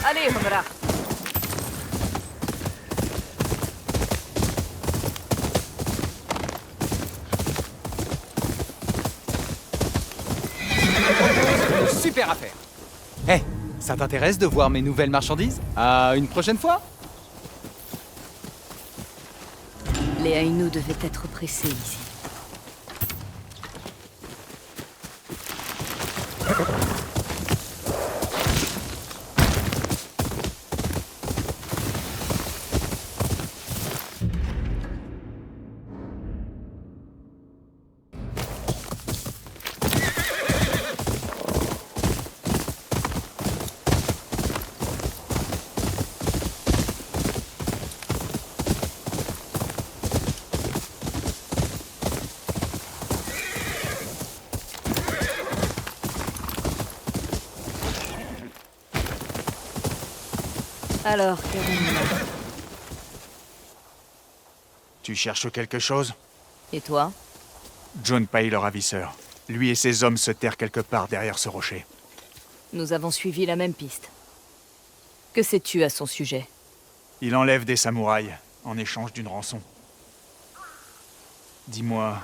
عليهم راح. Super affaire. Hé, ça t'intéresse de voir mes nouvelles marchandises? À une prochaine fois? Les Ainu devaient être pressés ici. Alors, Karen, Tu cherches quelque chose? et toi? John Pay, le ravisseur. Lui et ses hommes se terrent quelque part derrière ce rocher. Nous avons suivi la même piste. Que sais-tu à son sujet? Il enlève des samouraïs en échange d'une rançon. Dis-moi,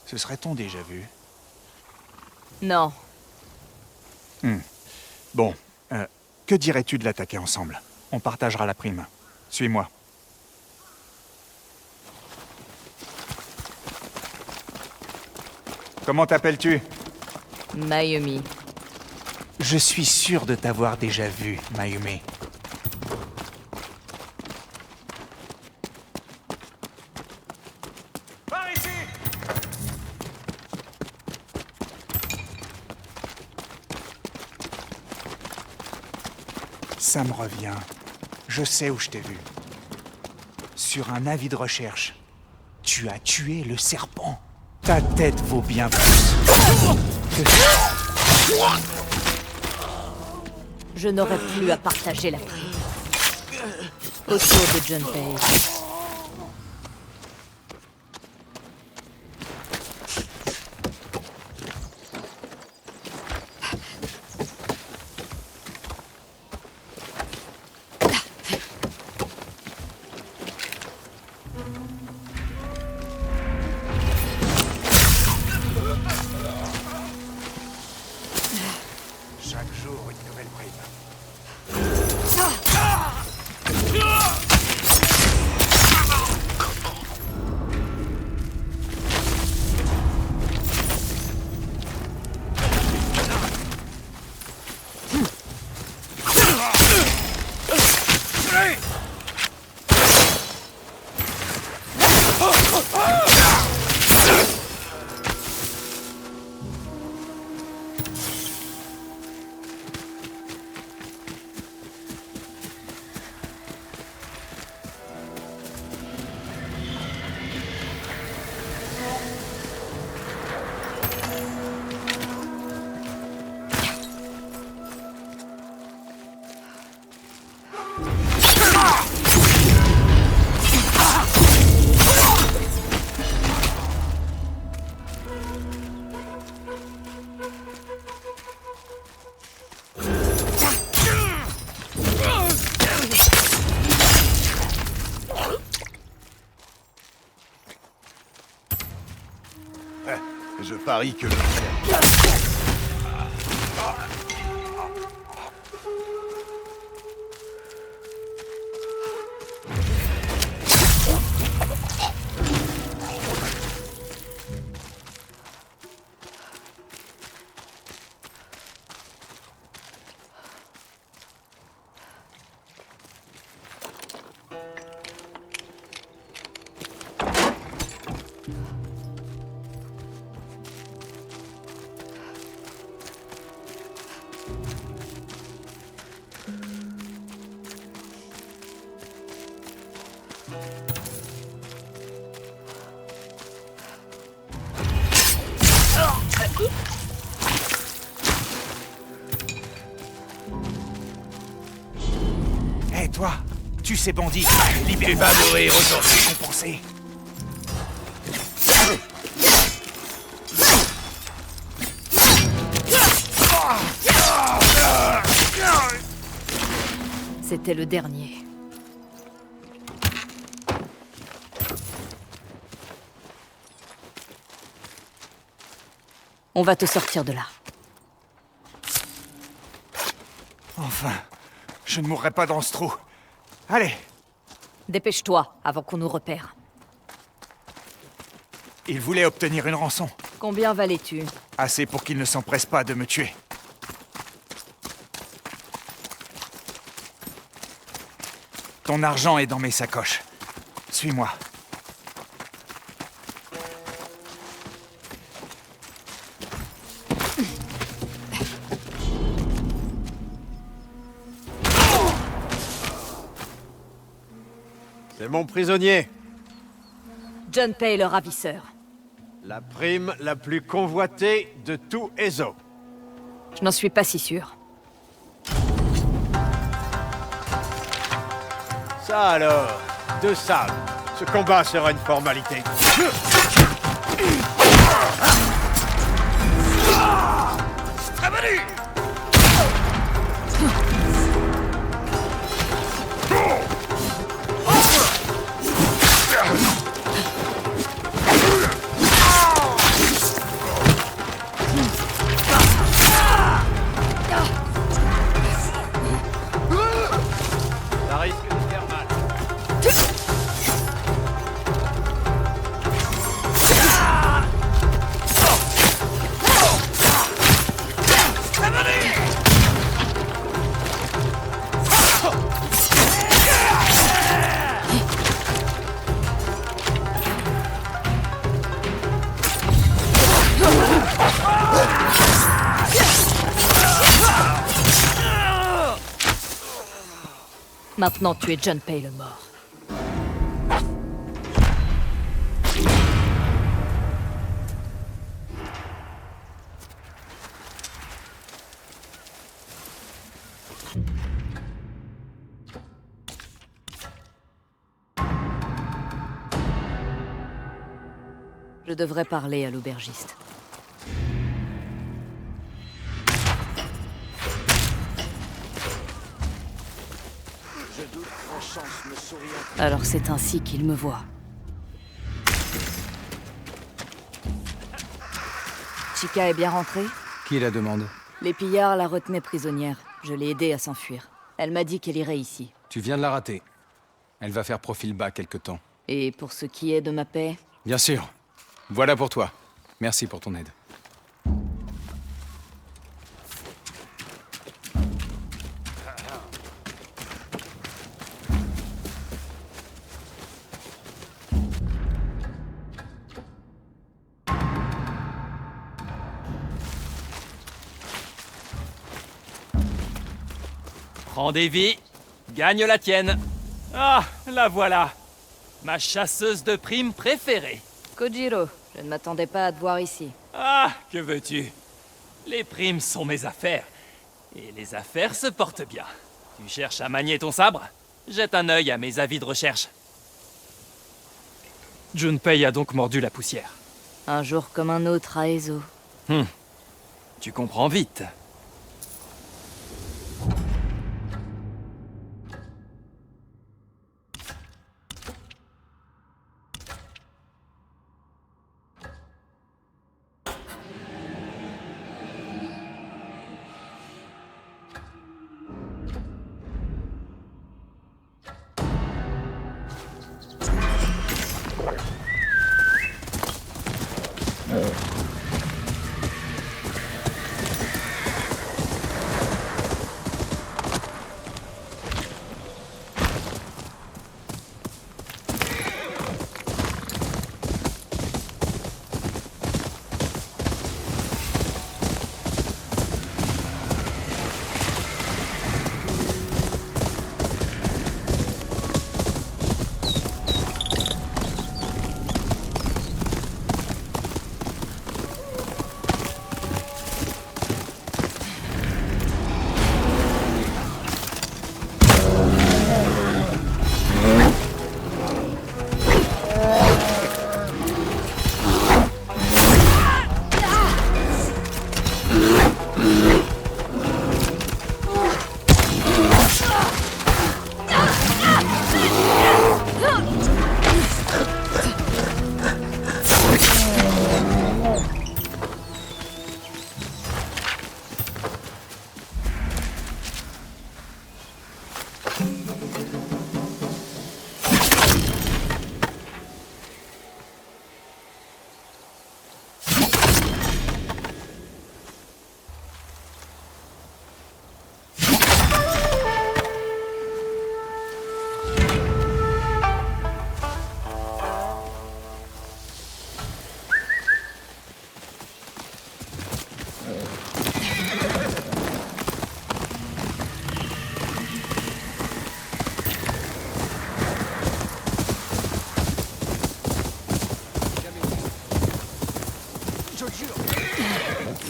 ce serait ton déjà vu? Non. Bon, que dirais-tu de l'attaquer ensemble? On partagera la prime. Suis-moi. Comment t'appelles-tu? Mayumi. Je suis sûr de t'avoir déjà vu, Mayumi. Par ici! Ça me revient. Je sais où je t'ai vu. Sur un avis de recherche. Tu as tué le serpent. Ta tête vaut bien plus. Je n'aurai plus à partager la prime. Autour de John Page. Chaque jour, une nouvelle prime. Je parie que... Hé, toi, tue ces bandits. Libère. Tu vas mourir aujourd'hui. Récompensé. C'était le dernier. On va te sortir de là. Enfin, je ne mourrai pas dans ce trou. Allez, Dépêche-toi, avant qu'on nous repère. il voulait obtenir une rançon. Combien valais-tu? Assez pour qu'il ne s'empresse pas de me tuer. Ton argent est dans mes sacoches. Suis-moi. C'est mon prisonnier. Junpei le ravisseur. La prime la plus convoitée de tout Ezo. Je n'en suis pas si sûr. Ça alors, deux sables. Ce combat sera une formalité. Ça risque de faire mal. Maintenant, tu es Junpei le mort. Je devrais parler à l'aubergiste. Alors c'est ainsi qu'il me voit. Chica est bien rentrée? Qui la demande? Les pillards la retenaient prisonnière. Je l'ai aidée à s'enfuir. Elle m'a dit qu'elle irait ici. Tu viens de la rater. Elle va faire profil bas quelque temps. Et pour ce qui est de ma paix, Bien sûr. Voilà pour toi. Merci pour ton aide. Prends des vies, gagne la tienne. Ah, la voilà. Ma chasseuse de primes préférée. Kojiro, je ne m'attendais pas à te voir ici. Ah, que veux-tu? Les primes sont mes affaires. Et les affaires se portent bien. Tu cherches à manier ton sabre? Jette un œil à mes avis de recherche. Junpei a donc mordu la poussière. Un jour comme un autre à Ezo. Tu comprends vite.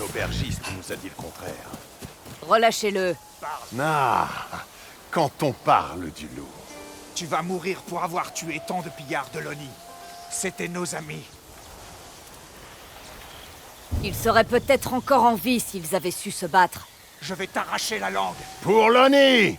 L'aubergiste nous a dit le contraire. Relâchez-le. Ah, quand on parle du loup. Tu vas mourir pour avoir tué tant de pillards de l'ONI. C'était nos amis. Ils seraient peut-être encore en vie s'ils avaient su se battre. Je vais t'arracher la langue. Pour l'ONI!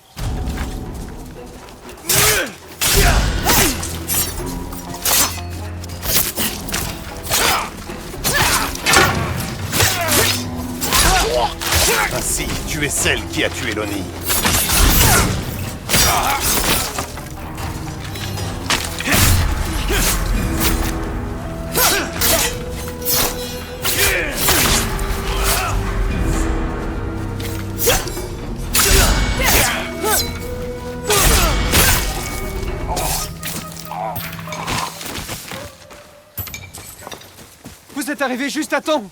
Ainsi, tu es celle qui a tué l'ONI. Vous êtes arrivé juste à temps.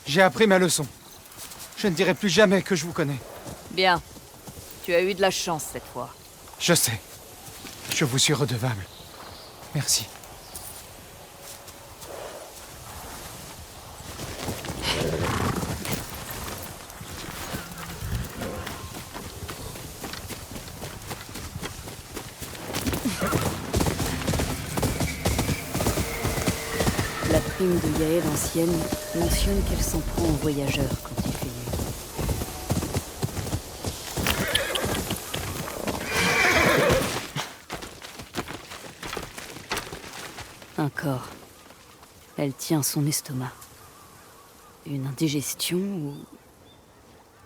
J'ai appris ma leçon. Je ne dirai plus jamais que je vous connais. Bien. Tu as eu de la chance cette fois. Je sais. Je vous suis redevable. Merci. La prime de Yael ancienne mentionne qu'elle s'en prend aux voyageurs quand il fait nuit. Un corps. Elle tient son estomac. Une indigestion ou...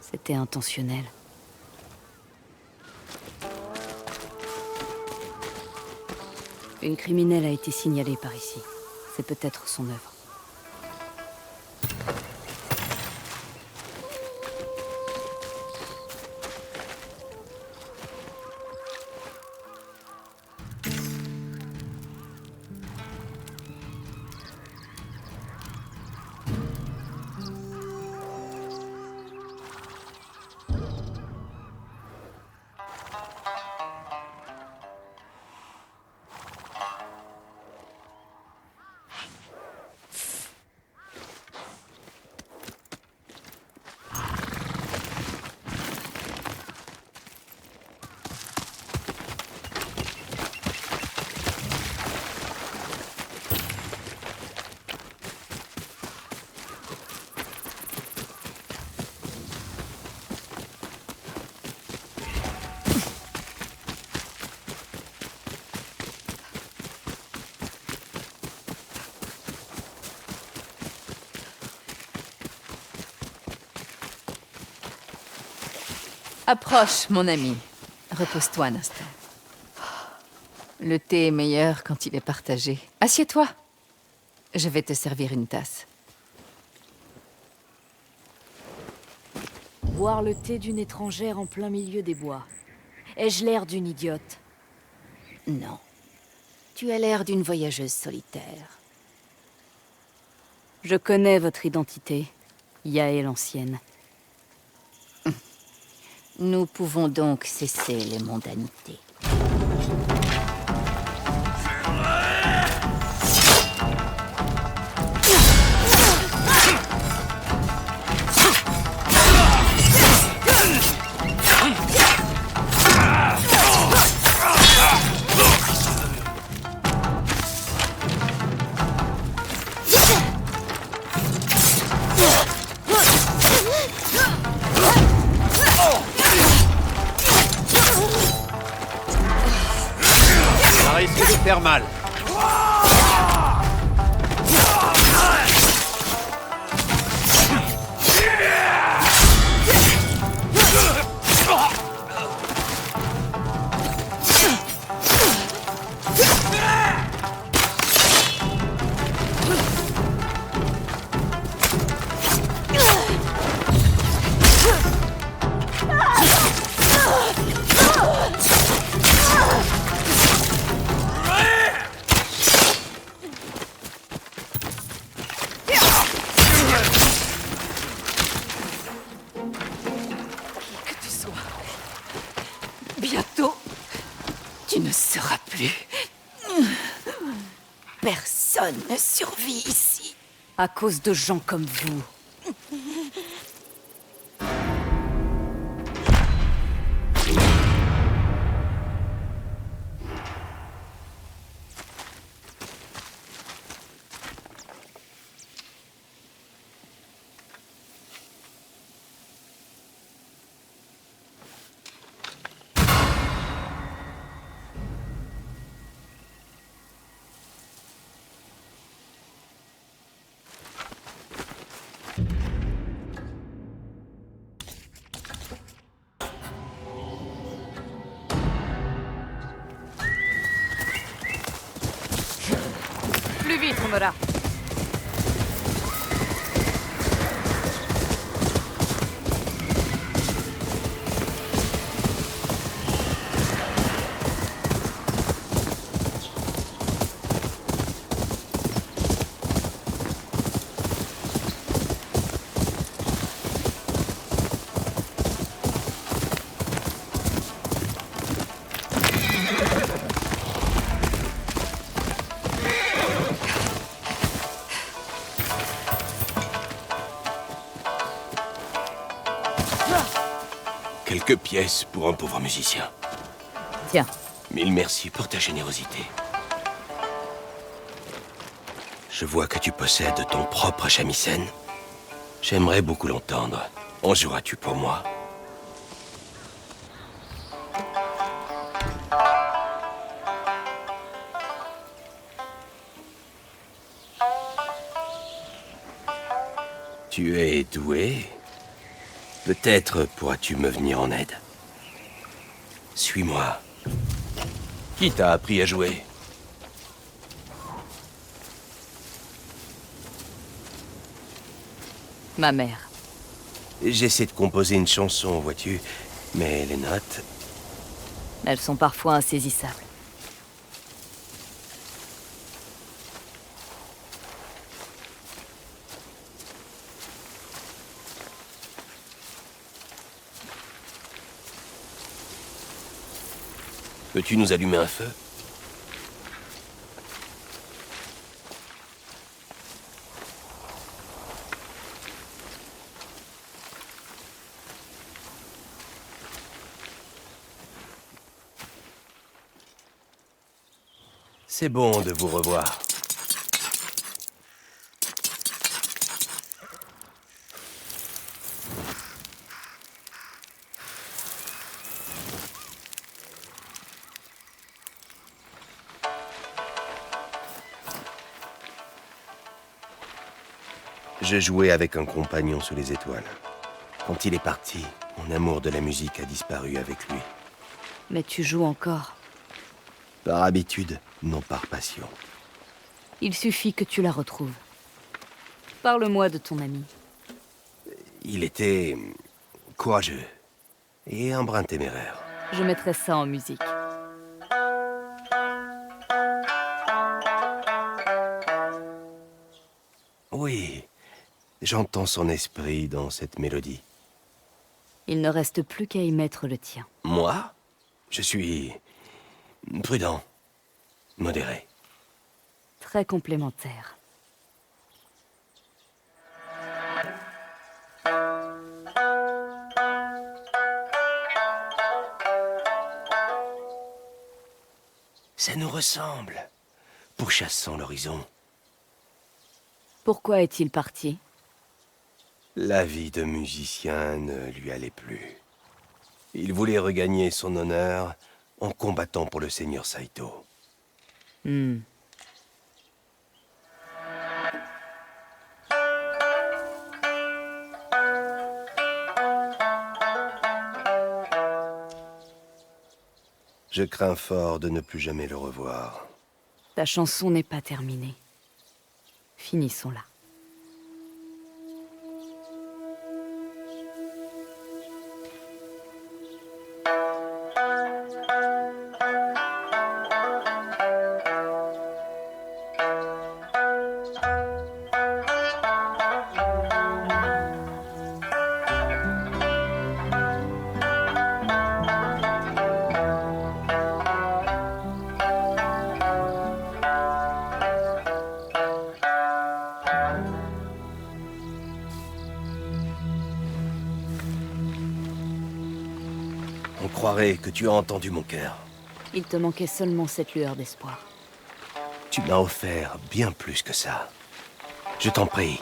c'était intentionnel? Une criminelle a été signalée par ici. C'est peut-être son œuvre. Approche, mon ami. Repose-toi un instant. Le thé est meilleur quand il est partagé. Assieds-toi. Je vais te servir une tasse. Boire le thé d'une étrangère en plein milieu des bois. Ai-je l'air d'une idiote? Non. Tu as l'air d'une voyageuse solitaire. Je connais votre identité, Yael l'ancienne. Nous pouvons donc cesser les mondanités. Ça risque de faire mal. Bientôt, tu ne seras plus. Personne ne survit ici. À cause de gens comme vous. tournera. Quelques pièces pour un pauvre musicien. Tiens, Mille merci pour ta générosité. Je vois que tu possèdes ton propre shamisen. J'aimerais beaucoup l'entendre. En joueras-tu pour moi? Tu es doué. Peut-être pourras-tu me venir en aide. Suis-moi. Qui t'a appris à jouer? ma mère. J'essaie de composer une chanson, vois-tu, mais les notes... Elles sont parfois insaisissables. Peux-tu nous allumer un feu? C'est bon de vous revoir. Je jouais avec un compagnon sous les étoiles. Quand il est parti, mon amour de la musique a disparu avec lui. Mais tu joues encore. Par habitude, non par passion. Il suffit que tu la retrouves. Parle-moi de ton ami. Il était courageux et un brin téméraire. Je mettrai ça en musique. Oui, j'entends son esprit dans cette mélodie. Il ne reste plus qu'à y mettre le tien. Moi, je suis prudent, modéré. Très complémentaire. Ça nous ressemble, pourchassant l'horizon. Pourquoi est-il parti? La vie de musicien ne lui allait plus. Il voulait regagner son honneur en combattant pour le seigneur Saito. Je crains fort de ne plus jamais le revoir. Ta chanson n'est pas terminée. Finissons-la. On croirait que tu as entendu mon cœur. Il te manquait seulement cette lueur d'espoir. Tu m'as offert bien plus que ça. Je t'en prie,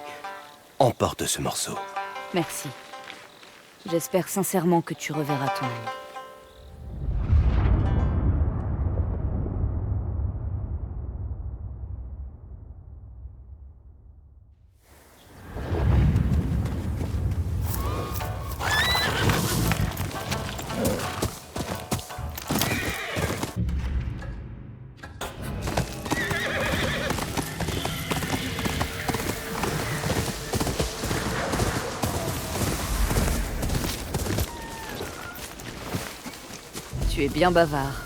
emporte ce morceau. Merci. J'espère sincèrement que tu reverras ton ami. Tu es bien bavard.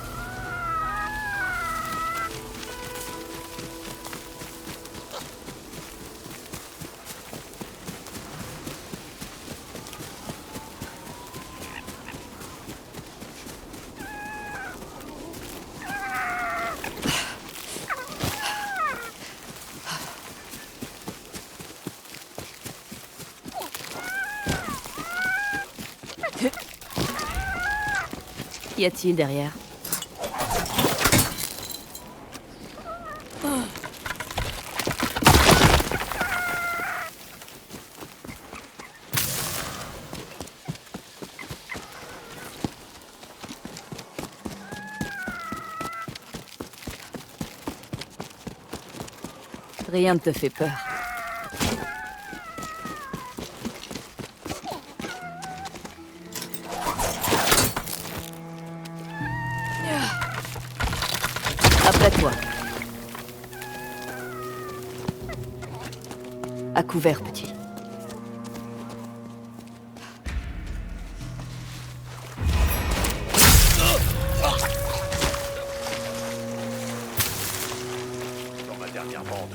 Qu'y a-t-il derrière? Rien ne te fait peur. Après toi. À couvert, petit. Dans ma dernière bande,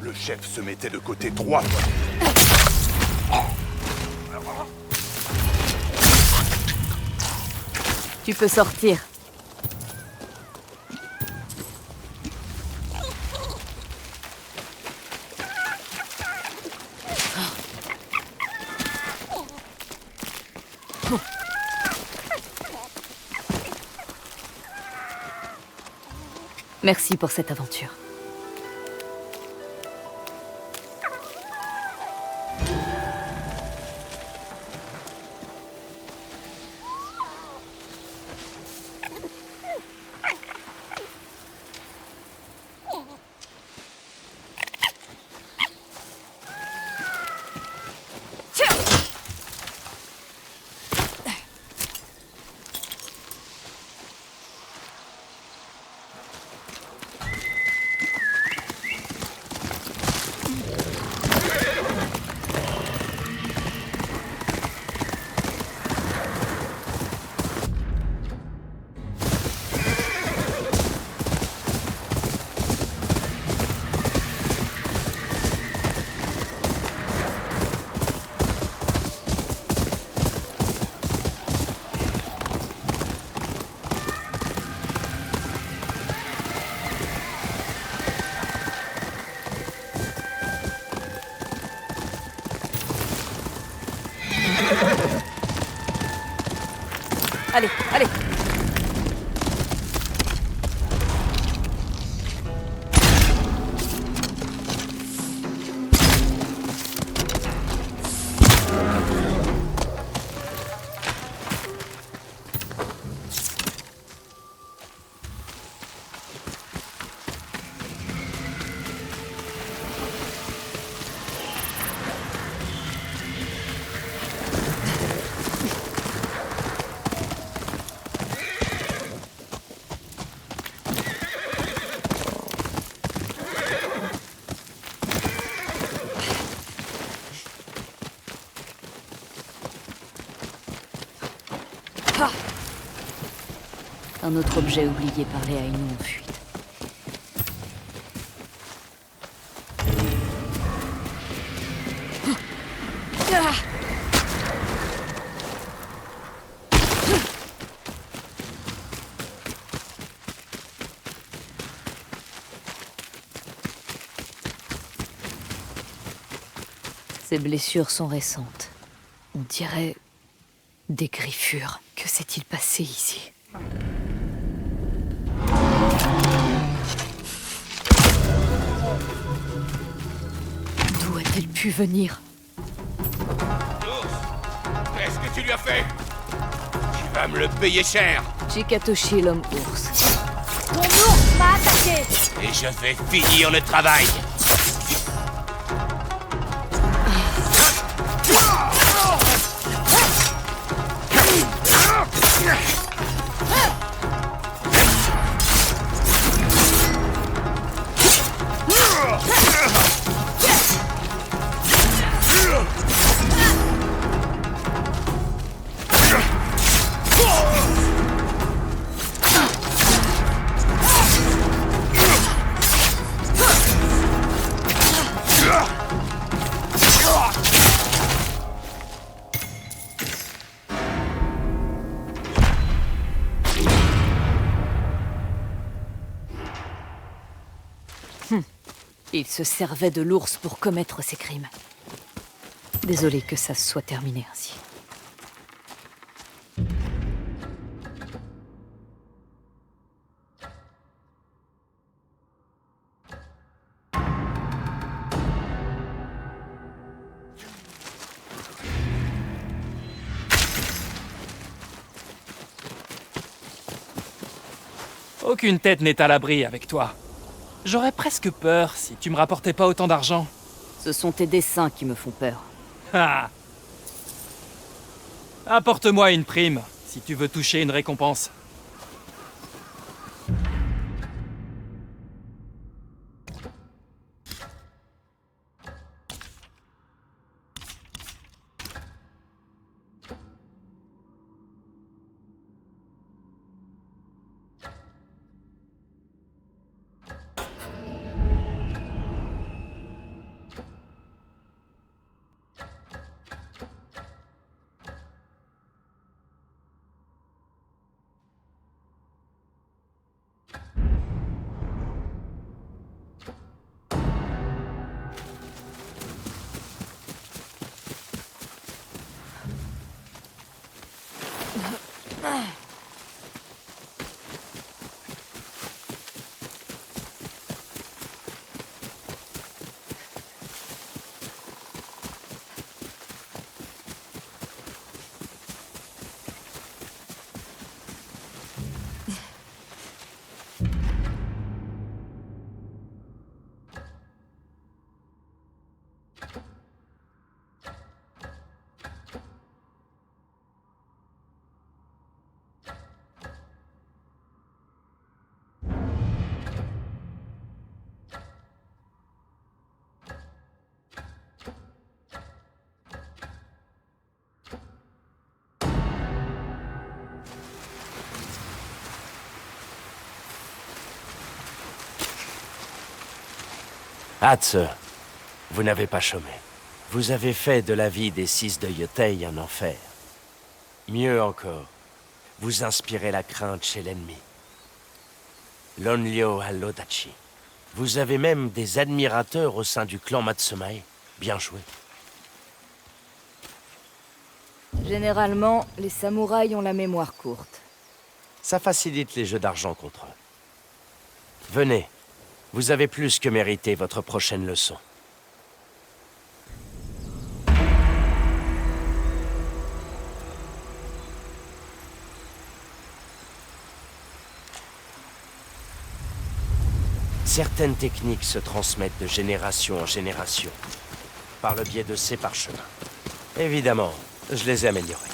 le chef se mettait de côté 3 fois. Tu peux sortir. Merci pour cette aventure. Allez, allez. Un autre objet oublié parlait à une eau en fuite. Ces blessures sont récentes. On dirait des griffures. Que s'est-il passé ici ? D'où a-t-elle pu venir? Qu'est-ce que tu lui as fait? Tu vas me le payer cher. Chikatoshi, l'homme ours. Ton ours m'a attaqué! Et je vais finir le travail. Il se servait de l'ours pour commettre ses crimes. Désolé que ça soit terminé ainsi. Aucune tête n'est à l'abri avec toi. J'aurais presque peur si tu me rapportais pas autant d'argent. Ce sont tes dessins qui me font peur. Ah. Apporte-moi une prime, si tu veux toucher une récompense. Hatze, vous n'avez pas chômé. Vous avez fait de la vie des 6 de Yotei un enfer. Mieux encore, vous inspirez la crainte chez l'ennemi. Lonryo à l'Odachi. Vous avez même des admirateurs au sein du clan Matsumae. Bien joué. Généralement, les samouraïs ont la mémoire courte. Ça facilite les jeux d'argent contre eux. Venez, vous avez plus que mérité votre prochaine leçon. Certaines techniques se transmettent de génération en génération, par le biais de ces parchemins. Évidemment, je les ai améliorés.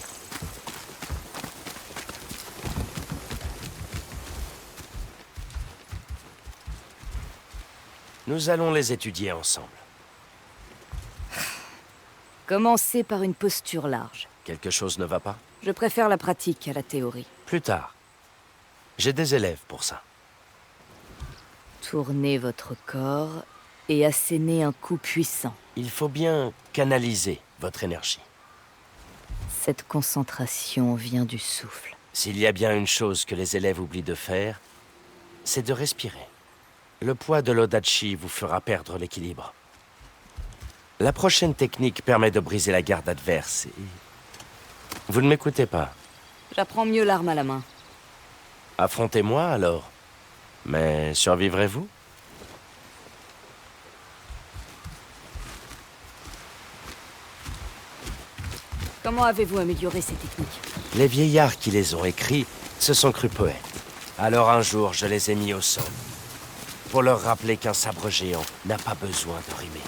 Nous allons les étudier ensemble. Commencez par une posture large. Quelque chose ne va pas? Je préfère la pratique à la théorie. Plus tard. J'ai des élèves pour ça. Tournez votre corps et assénez un coup puissant. Il faut bien canaliser votre énergie. Cette concentration vient du souffle. S'il y a bien une chose que les élèves oublient de faire, c'est de respirer. Le poids de l'Odachi vous fera perdre l'équilibre. La prochaine technique permet de briser la garde adverse et... Vous ne m'écoutez pas. J'apprends mieux l'arme à la main. Affrontez-moi alors. Mais survivrez-vous? Comment avez-vous amélioré ces techniques? Les vieillards qui les ont écrits se sont crus poètes. Alors un jour, je les ai mis au sol. Pour leur rappeler qu'un sabre géant n'a pas besoin de rimer.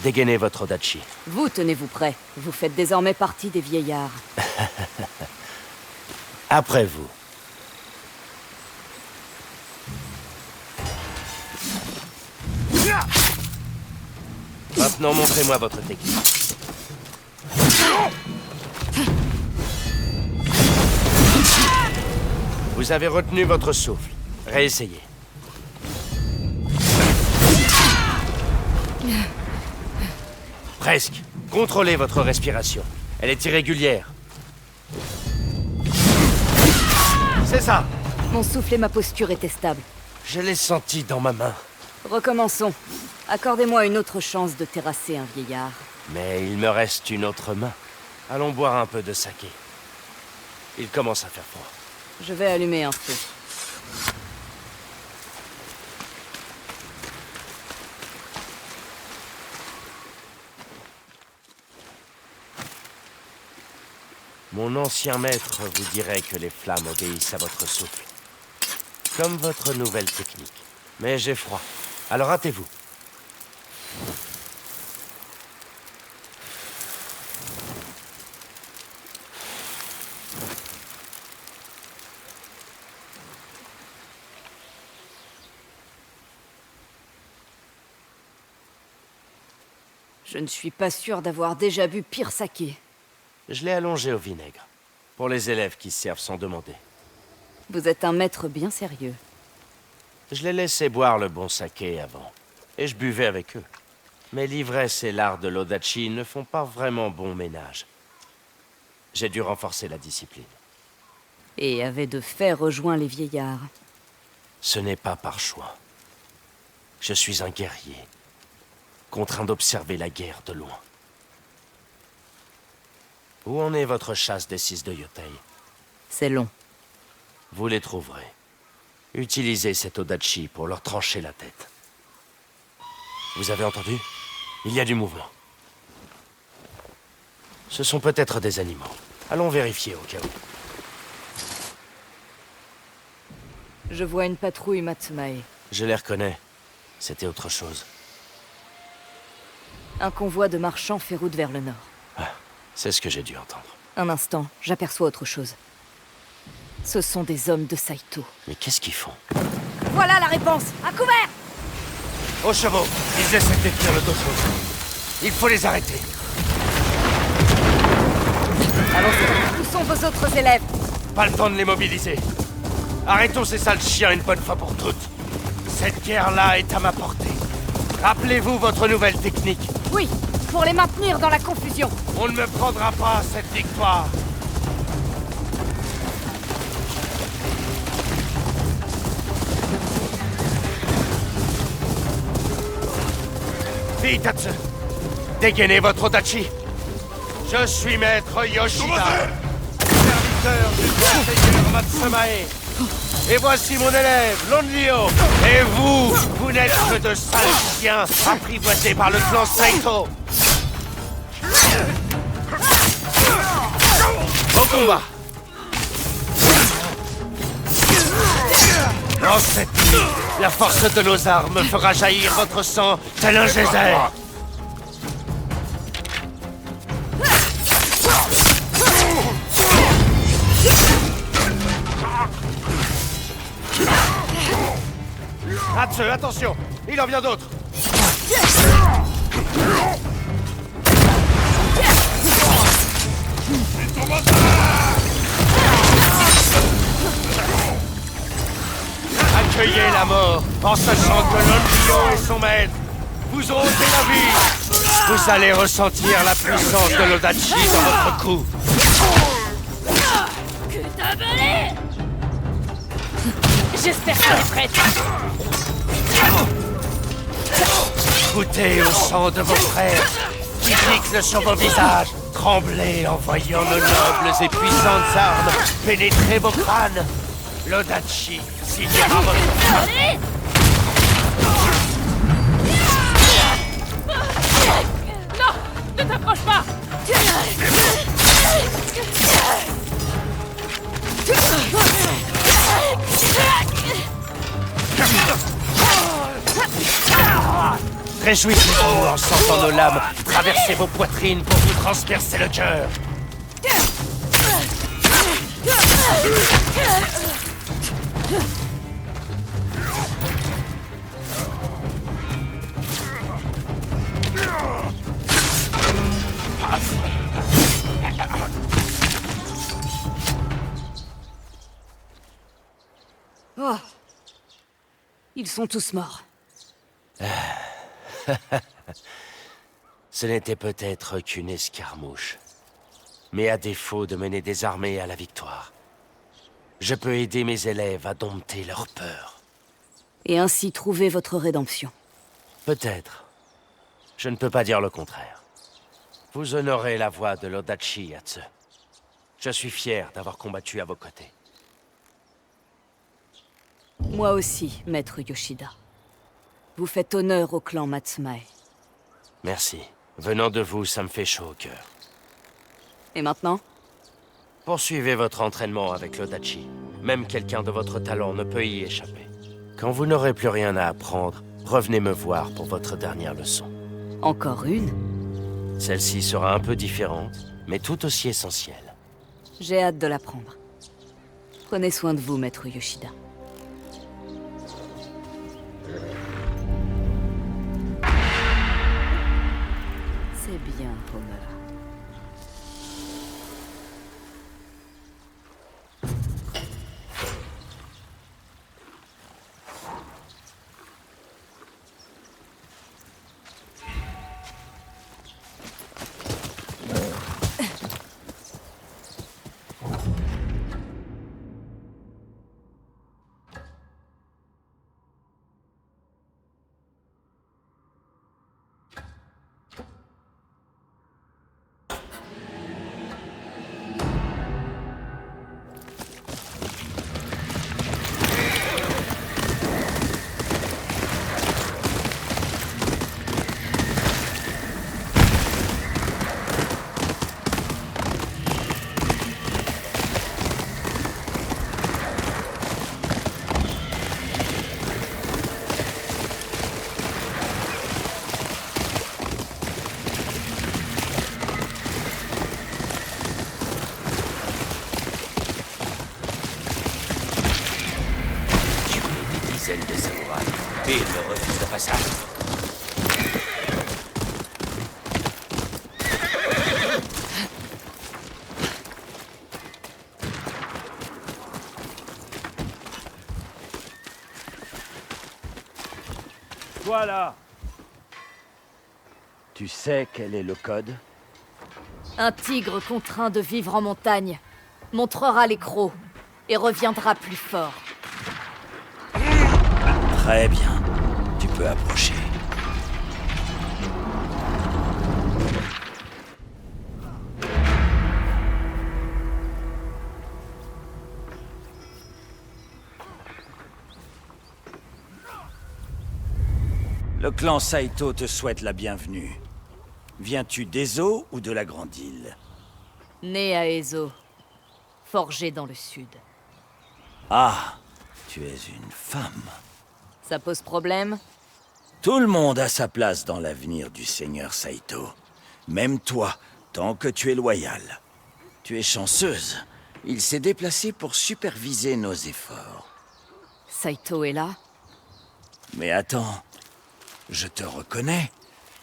Dégainez votre Odachi. Vous, tenez-vous prêt. Vous faites désormais partie des vieillards. Après vous. Maintenant, montrez-moi votre technique. Vous avez retenu votre souffle. Réessayez. Presque. Contrôlez votre respiration. Elle est irrégulière. C'est ça. Mon souffle et ma posture étaient stables. Je l'ai senti dans ma main. Recommençons. Accordez-moi une autre chance de terrasser un vieillard. Mais il me reste une autre main. Allons boire un peu de saké. Il commence à faire froid. Je vais allumer un feu. Mon ancien maître vous dirait que les flammes obéissent à votre souffle. Comme votre nouvelle technique. Mais j'ai froid. Alors hâtez-vous. Je ne suis pas sûre d'avoir déjà bu pire saké. Je l'ai allongé au vinaigre. Pour les élèves qui servent sans demander. Vous êtes un maître bien sérieux. Je les laissais boire le bon saké avant. Et je buvais avec eux. Mais l'ivresse et l'art de l'odachi ne font pas vraiment bon ménage. J'ai dû renforcer la discipline. Et avez de fait rejoint les vieillards. Ce n'est pas par choix. Je suis un guerrier, contraint d'observer la guerre de loin. Où en est votre chasse des 6 de Yotei? C'est long. Vous les trouverez. Utilisez cet odachi pour leur trancher la tête. Vous avez entendu? Il y a du mouvement. Ce sont peut-être des animaux. Allons vérifier au cas où. Je vois une patrouille Matsumae. Je les reconnais. C'était autre chose. Un convoi de marchands fait route vers le nord. Ah, c'est ce que j'ai dû entendre. Un instant, j'aperçois autre chose. Ce sont des hommes de Saito. Mais qu'est-ce qu'ils font? Voilà la réponse! À couvert! Aux chevaux! Ils essaient de détruire le dojo. Il faut les arrêter. Allons-y. Où sont vos autres élèves? Pas le temps de les mobiliser. Arrêtons ces sales chiens une bonne fois pour toutes. Cette guerre-là est à ma portée. Rappelez-vous votre nouvelle technique. Oui, pour les maintenir dans la confusion. On ne me prendra pas cette victoire. Hitatsu, dégainez votre odachi. Je suis maître Yoshida, serviteur du grand seigneur Matsumae. Et voici mon élève, Lonlyo. Et vous, vous n'êtes que de sales chiens apprivoisés par le clan Saito. Au combat. Dans cette nuit, la force de nos armes fera jaillir votre sang tel un geyser. Hatsu, attention, il en vient d'autres. Accueillez la mort en sachant que Lonlyo est son maître. Vous ôtez la vie. Vous allez ressentir la puissance de l'odachi dans votre cou. Que t'as volé! J'espère qu'elle est prête. Goûtez au sang de vos frères qui gicle sur vos visages. Tremblez en voyant nos nobles et puissantes armes pénétrer vos crânes. L'odachi signera votre... Allez! Non! Ne t'approche pas! Réjouissez-vous en sentant nos lames traverser vos poitrines pour vous transpercer le cœur. Oh. Ils sont tous morts. Ce n'était peut-être qu'une escarmouche. Mais à défaut de mener des armées à la victoire, Je peux aider mes élèves à dompter leur peur. Et ainsi trouver votre rédemption. Peut-être. Je ne peux pas dire le contraire. Vous honorez la voix de l'Odachi Yatsu. Je suis fier d'avoir combattu à vos côtés. Moi aussi, maître Yoshida. Vous faites honneur au clan Matsumae. Merci. Venant de vous, ça me fait chaud au cœur. Et maintenant? Poursuivez votre entraînement avec l'Odachi. Même quelqu'un de votre talent ne peut y échapper. Quand vous n'aurez plus rien à apprendre, revenez me voir pour votre dernière leçon. Encore une? Celle-ci sera un peu différente, mais tout aussi essentielle. J'ai hâte de l'apprendre. Prenez soin de vous, maître Yoshida. C'est bien, Homer. Des samouraïs, et ils me refusent le passage. Voilà. Tu sais quel est le code? Un tigre contraint de vivre en montagne montrera les crocs et reviendra plus fort. Très bien. Tu peux approcher. Le clan Saito te souhaite la bienvenue. Viens-tu d'Ezo ou de la Grande Île? Né à Ezo, forgé dans le sud. Ah, tu es une femme. Ça pose problème? Tout le monde a sa place dans l'avenir du seigneur Saito. Même toi, tant que tu es loyal. Tu es chanceuse. Il s'est déplacé pour superviser nos efforts. Saito est là? Mais attends, je te reconnais.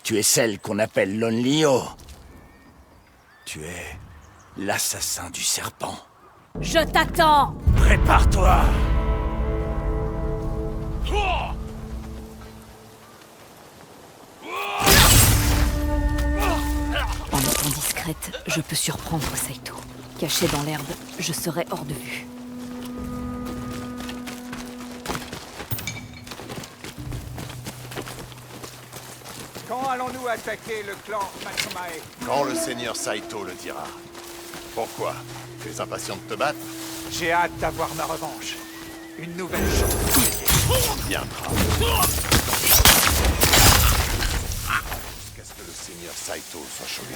Tu es celle qu'on appelle l'Onlyo. Tu es l'assassin du serpent. Je t'attends! Prépare-toi! En étant discrète, je peux surprendre Saito. Caché dans l'herbe, je serai hors de vue. Quand allons-nous attaquer le clan Matsumae? Quand le seigneur Saito le dira. Pourquoi? Tu es impatient de te battre? J'ai hâte d'avoir ma revanche. Une nouvelle chance. Viendra. Qu'est-ce que le seigneur Saito soit choqué?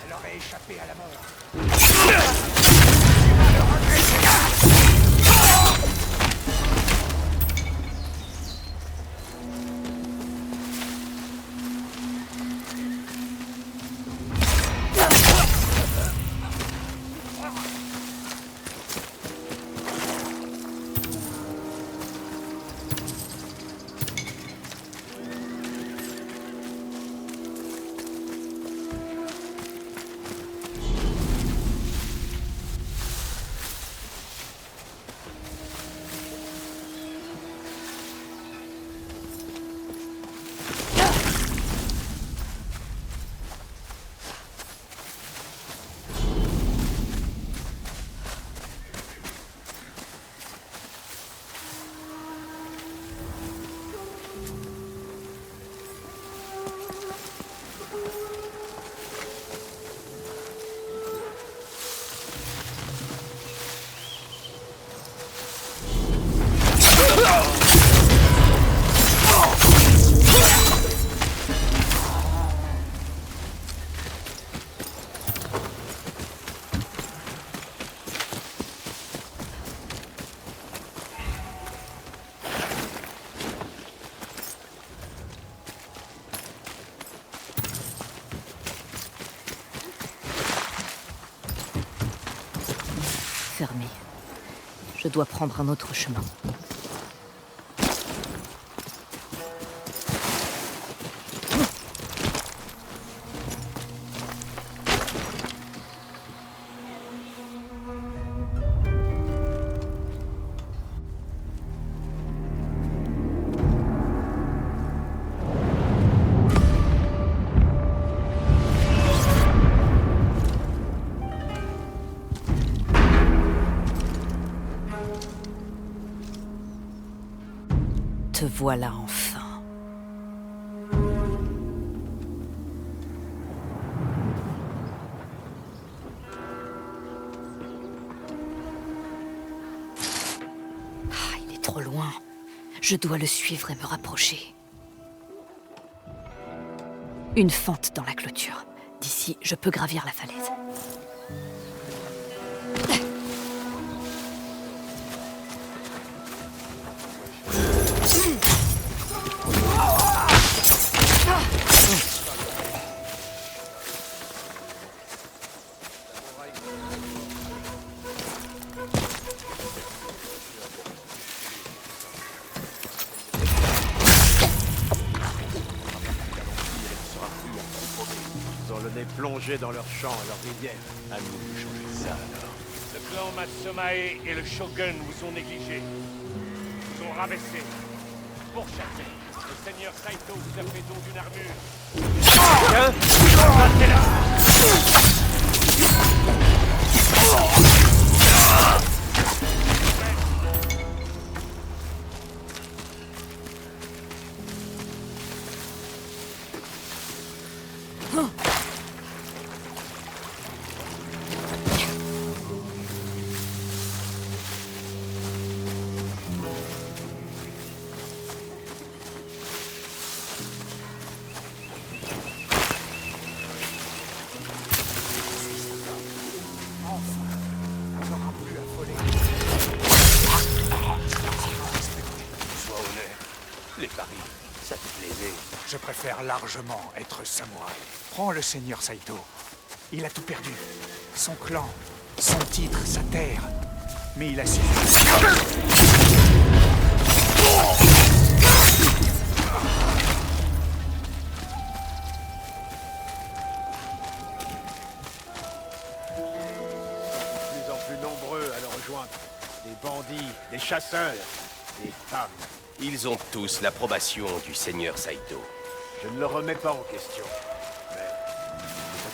Elle aurait échappé à la mort. fermée. Je dois prendre un autre chemin. Te voilà enfin. Ah, il est trop loin. Je dois le suivre et me rapprocher. Une fente dans la clôture. D'ici, je peux gravir la falaise. Ils ont le nez plongé dans leur champ et leur rivière. À nous de changer ça alors. Le clan Matsumae et le shogun vous ont négligé. Vous ont rabaissé. Pourchassé. Le seigneur Saito vous a fait don d'une armure. Sois honnête. Les paris, ça te plaisait. Je préfère largement être samouraï. Prends le seigneur Saito. Il a tout perdu. Son clan, son titre, sa terre. Mais il a su. De plus en plus nombreux à le rejoindre. Des bandits, des chasseurs, des femmes. Ils ont tous l'approbation du seigneur Saito. Je ne le remets pas en question. Mais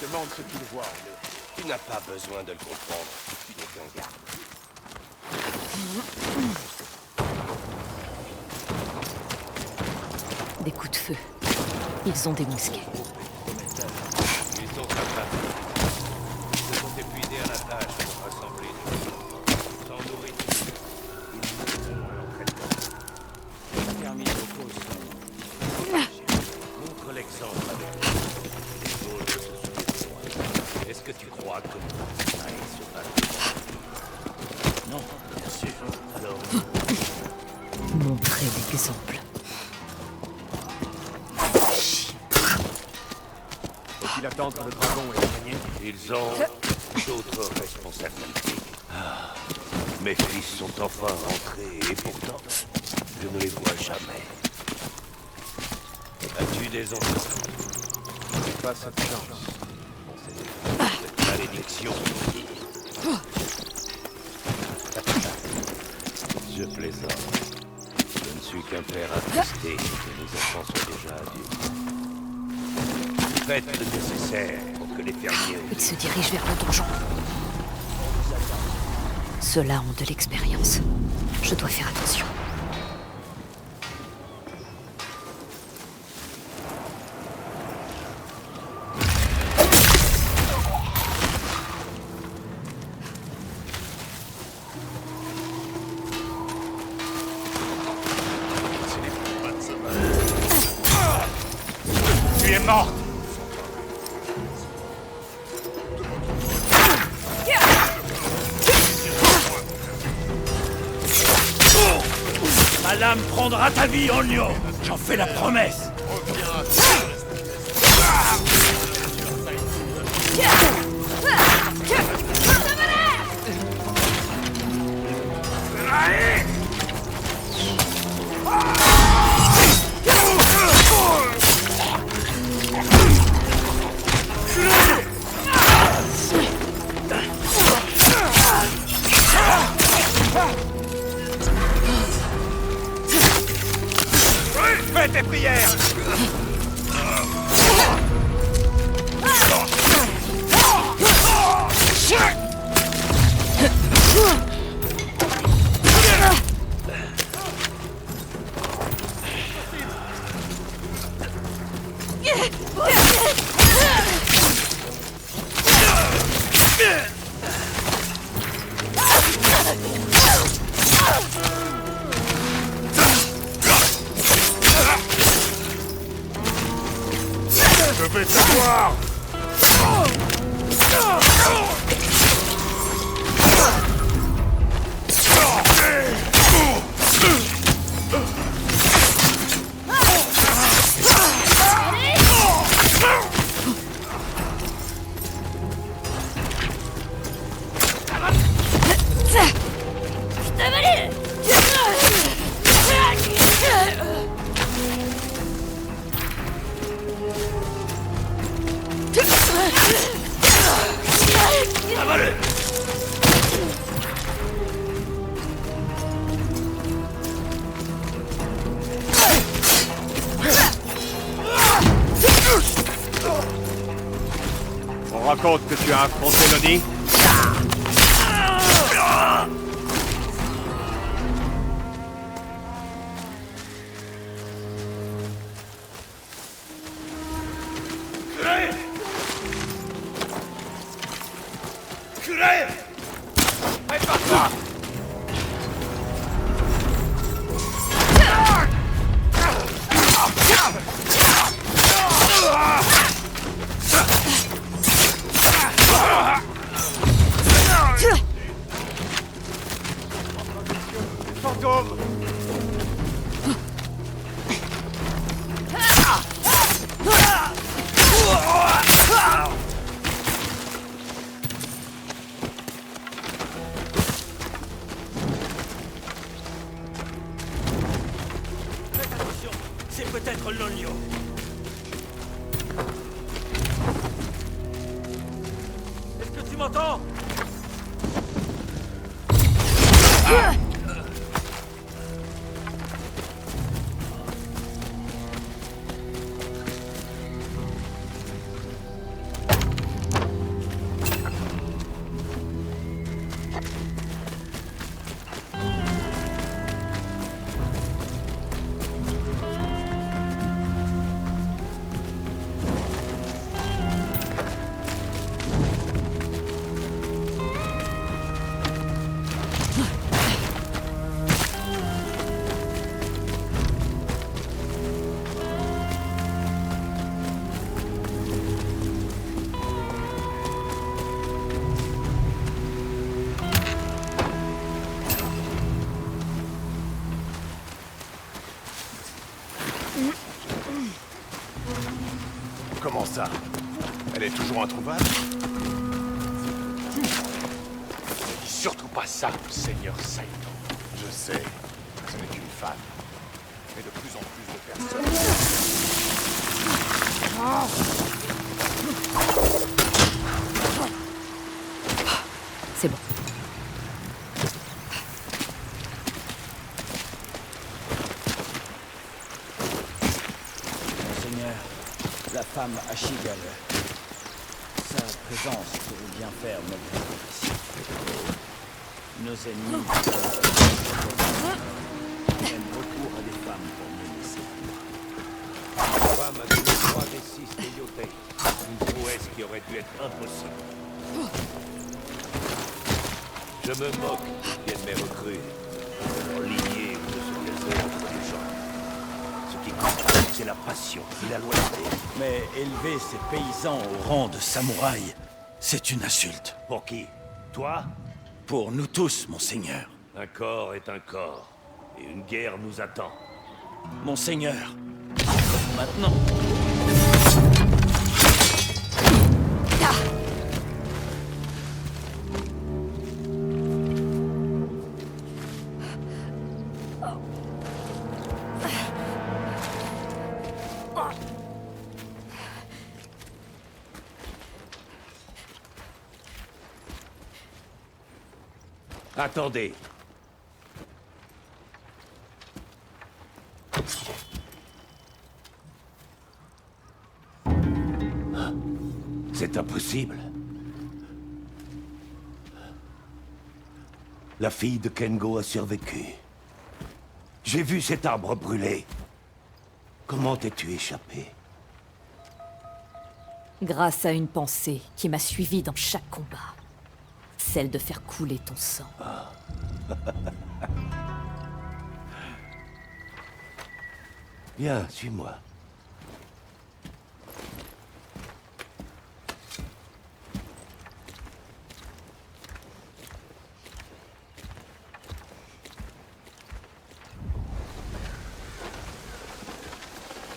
je me demande ce qu'il voit en eux. Tu n'as pas besoin de le comprendre. Tu n'es qu'un garde. Des coups de feu. Ils ont des mousquets. Ils sont capables. Ils se sont épuisés à la tâche pour rassembler sans nourriture. Termine vos causes. Montre l'exemple avec les autres se souviennent de moi. Est-ce que tu crois que nous allons se battre? Non, bien sûr. Alors, Montrer l'exemple. Faut-il attendre que le dragon ait gagné? ils ont d'autres responsabilités. Mes fils sont enfin rentrés et pourtant, je ne les vois jamais. As-tu des enfants? J'ai pas cette chance. Cette malédiction. Je plaisante. Je ne suis qu'un père attristé que mes enfants soient déjà adultes. Faites le nécessaire pour que les fermiers... Ils se dirigent vers le donjon. Ceux-là ont de l'expérience. Je dois faire attention. Tu es mort! Ma lame prendra ta vie, Onyo. J'en fais la promesse. Fais tes prières! Je vais te voir! On raconte que tu as affronté l'Oni? Prépare-toi! Fantôme! Faites attention, c'est peut-être l'Olio. Est-ce que tu m'entends? Comment ça? Elle est toujours introuvable? Ne dis surtout pas ça, Seigneur Saito. Je sais, ce n'est qu'une femme. Mais de plus en plus de personnes... C'est bon. Monseigneur, la femme Ashigal. Sa présence pourrait bien faire notre ici. Nos ennemis prennent recours à des femmes pour mener ces Femme a donné 3 des 6 des Yotei. Une prouesse qui aurait dû être impossible. Je me moque qui viennent mes recrues. De leur lignée ou de ce qu'elles ont entre les gens. Ce qui compte, c'est la passion et la loyauté. Mais élever ces paysans au rang de samouraïs, c'est une insulte. Pour qui? Toi? Pour nous tous, monseigneur. Un corps est un corps. Et une guerre nous attend. Monseigneur, maintenant. Attendez. C'est impossible. La fille de Kengo a survécu. J'ai vu cet arbre brûler. Comment t'es-tu échappé? Grâce à une pensée qui m'a suivi dans chaque combat. Celle de faire couler ton sang. Viens, suis-moi.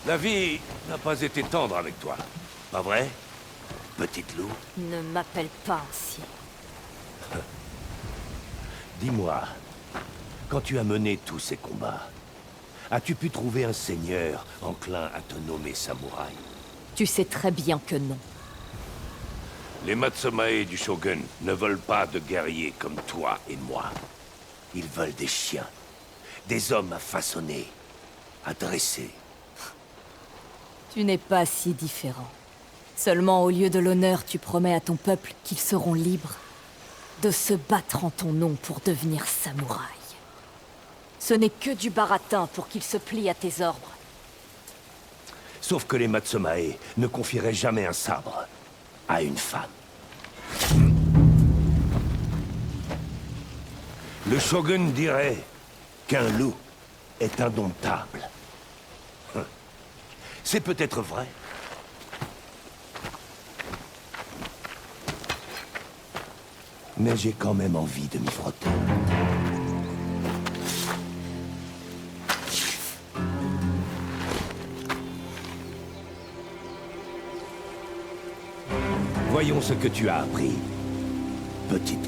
La vie n'a pas été tendre avec toi, pas vrai, petite loup? Ne m'appelle pas ainsi. Dis-moi, quand tu as mené tous ces combats, as-tu pu trouver un seigneur enclin à te nommer samouraï? Tu sais très bien que non. Les Matsumae du Shogun ne veulent pas de guerriers comme toi et moi. Ils veulent des chiens, des hommes à façonner, à dresser. Tu n'es pas si différent. Seulement, au lieu de l'honneur, tu promets à ton peuple qu'ils seront libres de se battre en ton nom pour devenir samouraï. Ce n'est que du baratin pour qu'ils se plient à tes ordres. Sauf que les Matsumae ne confieraient jamais un sabre à une femme. Le shogun dirait qu'un loup est indomptable. C'est peut-être vrai. Mais j'ai quand même envie de m'y frotter. Voyons ce que tu as appris, petite